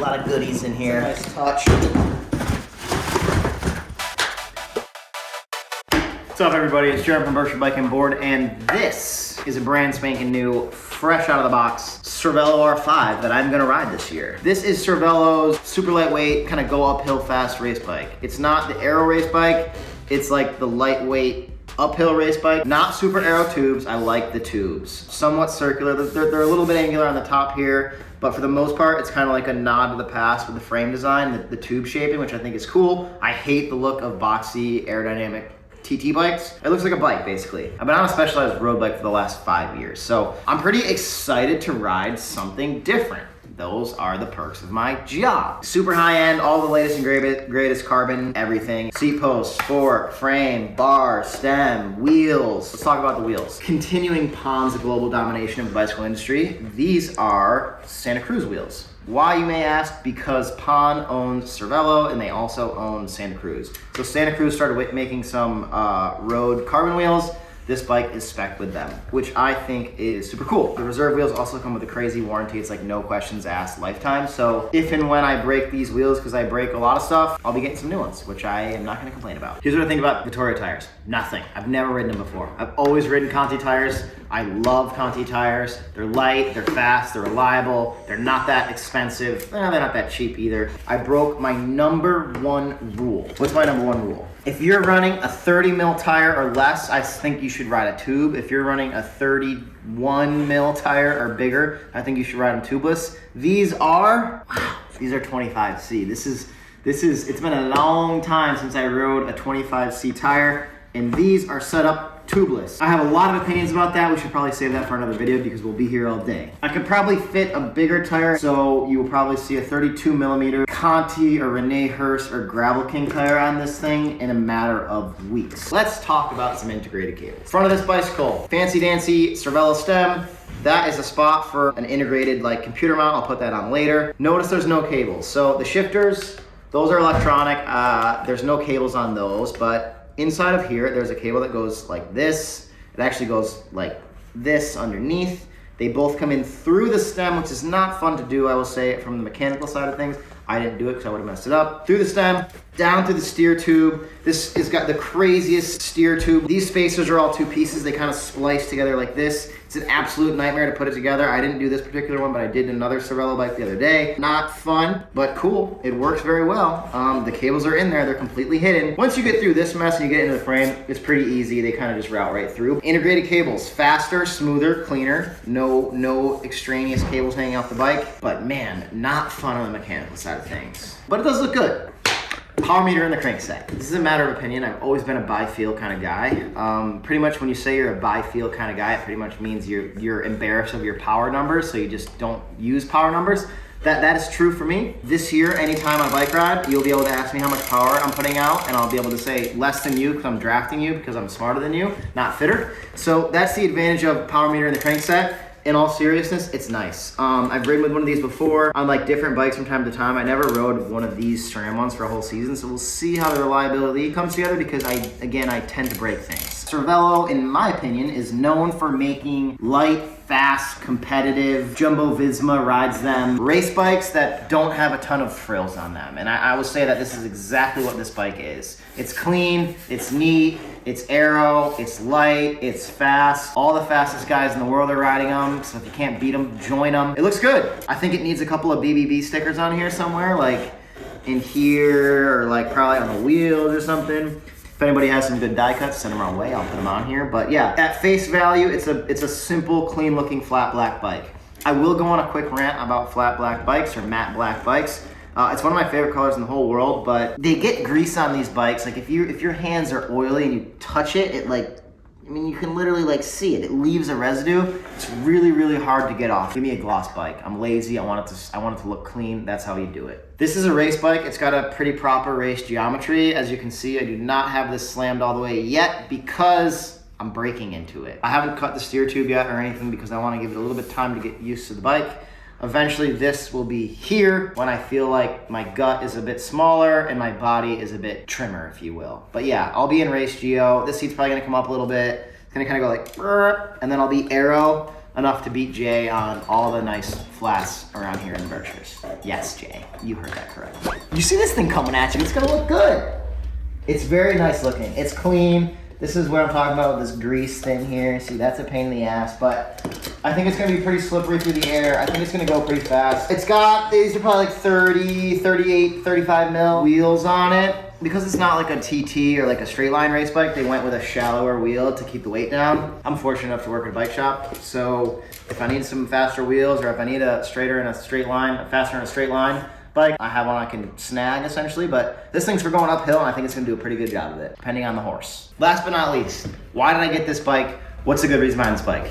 lot of goodies in here. Nice touch. What's up, everybody? It's Jaryn from Berkshire Bike and Board, and this is a brand spanking new, fresh out of the box, Cervelo R5 that I'm gonna ride this year. This is Cervelo's super lightweight, kind of go uphill fast race bike. It's not the aero race bike, it's like the lightweight uphill race bike. Not super aero tubes, I like the tubes. Somewhat circular, they're a little bit angular on the top here, but for the most part, it's kind of like a nod to the past with the frame design, the tube shaping, which I think is cool. I hate the look of boxy, aerodynamic TT bikes. It looks like a bike, basically. I've been on a specialized road bike for the last 5 years, so I'm pretty excited to ride something different. Those are the perks of my job. Super high end, all the latest and greatest carbon, everything. Seat posts, fork, frame, bar, stem, wheels. Let's talk about the wheels. Continuing Pon's global domination of the bicycle industry, these are Santa Cruz wheels. Why, you may ask? Because Pon owns Cervelo and they also own Santa Cruz. So Santa Cruz started making some road carbon wheels. This bike is spec'd with them, which I think is super cool. The reserve wheels also come with a crazy warranty. It's like no questions asked lifetime. So if and when I break these wheels, because I break a lot of stuff, I'll be getting some new ones, which I am not gonna complain about. Here's what I think about Vittoria Tires. Nothing. I've never ridden them before. I've always ridden Conti tires. I love Conti tires. They're light, they're fast, they're reliable. They're not that expensive. They're not that cheap either. I broke my #1 rule. What's my #1 rule? If you're running a 30 mil tire or less, I think you should ride a tube. If you're running a 31 mil tire or bigger, I think you should ride them tubeless. These are 25C. It's been a long time since I rode a 25C tire, and these are set up tubeless. I have a lot of opinions about that. We should probably save that for another video because we'll be here all day. I could probably fit a bigger tire, so you will probably see a 32 millimeter Conti or Rene Hurst or Gravel King tire on this thing in a matter of weeks. Let's talk about some integrated cables. Front of this bicycle, fancy dancy Cervelo stem. That is a spot for an integrated like computer mount. I'll put that on later. Notice there's no cables. So the shifters, those are electronic. There's no cables on those, but inside of here, there's a cable that goes like this. It actually goes like this underneath. They both come in through the stem, which is not fun to do, I will say, from the mechanical side of things. I didn't do it because I would have messed it up. Through the stem, down through the steer tube. This has got the craziest steer tube. These spacers are all two pieces. They kind of splice together like this. It's an absolute nightmare to put it together. I didn't do this particular one, but I did another Cervelo bike the other day. Not fun, but cool. It works very well. The cables are in there. They're completely hidden. Once you get through this mess and you get into the frame, it's pretty easy. They kind of just route right through. Integrated cables, faster, smoother, cleaner. No extraneous cables hanging off the bike. But man, not fun on the mechanical side of things. But it does look good. Powermeter and the crankset. This is a matter of opinion. I've always been a buy-feel kind of guy. Pretty much when you say you're a buy-feel kind of guy, it pretty much means you're embarrassed of your power numbers, so you just don't use power numbers. That is true for me. This year, anytime on a bike ride, you'll be able to ask me how much power I'm putting out, and I'll be able to say less than you because I'm drafting you because I'm smarter than you, not fitter. So that's the advantage of Powermeter and the crankset. In all seriousnness, it's nice. I've ridden with one of these before on like different bikes from time to time. I never rode one of these SRAM ones for a whole season, so we'll see how the reliability comes together because I tend to break things. Cervelo, in my opinion, is known for making light, fast, competitive, Jumbo Visma rides them, race bikes that don't have a ton of frills on them. And I will say that this is exactly what this bike is. It's clean, it's neat, it's aero, it's light, it's fast. All the fastest guys in the world are riding them, so if you can't beat them, join them. It looks good. I think it needs a couple of BBB stickers on here somewhere, like in here, or like probably on the wheels or something. If anybody has some good die cuts, send them our way, I'll put them on here. But yeah, at face value, it's a simple, clean looking flat black bike. I will go on a quick rant about flat black bikes or matte black bikes. It's one of my favorite colors in the whole world, but they get grease on these bikes. Like if your hands are oily and you touch it, you can literally like see it. It leaves a residue. It's really, really hard to get off. Give me a gloss bike. I'm lazy. I want it to look clean. That's how you do it. This is a race bike. It's got a pretty proper race geometry. As you can see, I do not have this slammed all the way yet because I'm breaking into it. I haven't cut the steer tube yet or anything because I want to give it a little bit of time to get used to the bike. Eventually this will be here when I feel like my gut is a bit smaller and my body is a bit trimmer, if you will. But yeah, I'll be in race geo. This seat's probably gonna come up a little bit. It's gonna kind of go like, and then I'll be aero enough to beat Jay on all the nice flats around here in the Berkshires. Yes, Jay, you heard that correctly. You see this thing coming at you, it's gonna look good. It's very nice looking, it's clean. This is what I'm talking about with this grease thing here. See, that's a pain in the ass, but I think it's gonna be pretty slippery through the air. I think it's gonna go pretty fast. It's got, these are probably like 30, 38, 35 mil wheels on it. Because it's not like a TT or like a straight line race bike, they went with a shallower wheel to keep the weight down. I'm fortunate enough to work at a bike shop, so if I need some faster wheels or if I need a straighter in a straight line, a faster in a straight line bike, I have one I can snag essentially, but this thing's for going uphill and I think it's gonna do a pretty good job of it, depending on the horse. Last but not least, why did I get this bike? What's the good reason behind this bike?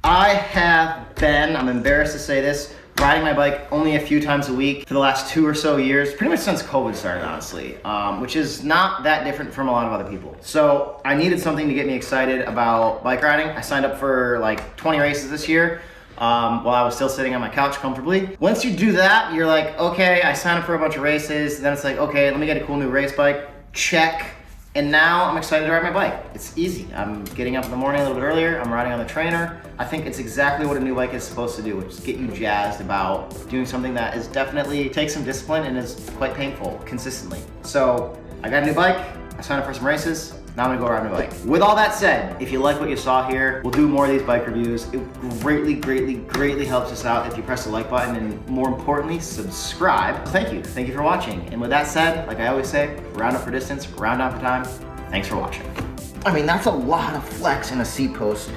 I have been, I'm embarrassed to say this, riding my bike only a few times a week for the last 2 or so years, pretty much since COVID started, honestly, which is not that different from a lot of other people. So I needed something to get me excited about bike riding. I signed up for like 20 races this year while I was still sitting on my couch comfortably. Once you do that, you're like, okay, I signed up for a bunch of races. Then it's like, okay, let me get a cool new race bike. Check. And now I'm excited to ride my bike. It's easy. I'm getting up in the morning a little bit earlier. I'm riding on the trainer. I think it's exactly what a new bike is supposed to do, which is get you jazzed about doing something that is definitely takes some discipline and is quite painful consistently. So I got a new bike. I signed up for some races. Now I'm gonna go ride my bike. With all that said, if you like what you saw here, we'll do more of these bike reviews. It greatly, greatly, greatly helps us out if you press the like button and more importantly, subscribe. Thank you. Thank you for watching. And with that said, like I always say, round up for distance, round down for time. Thanks for watching. I mean, that's a lot of flex in a seat post.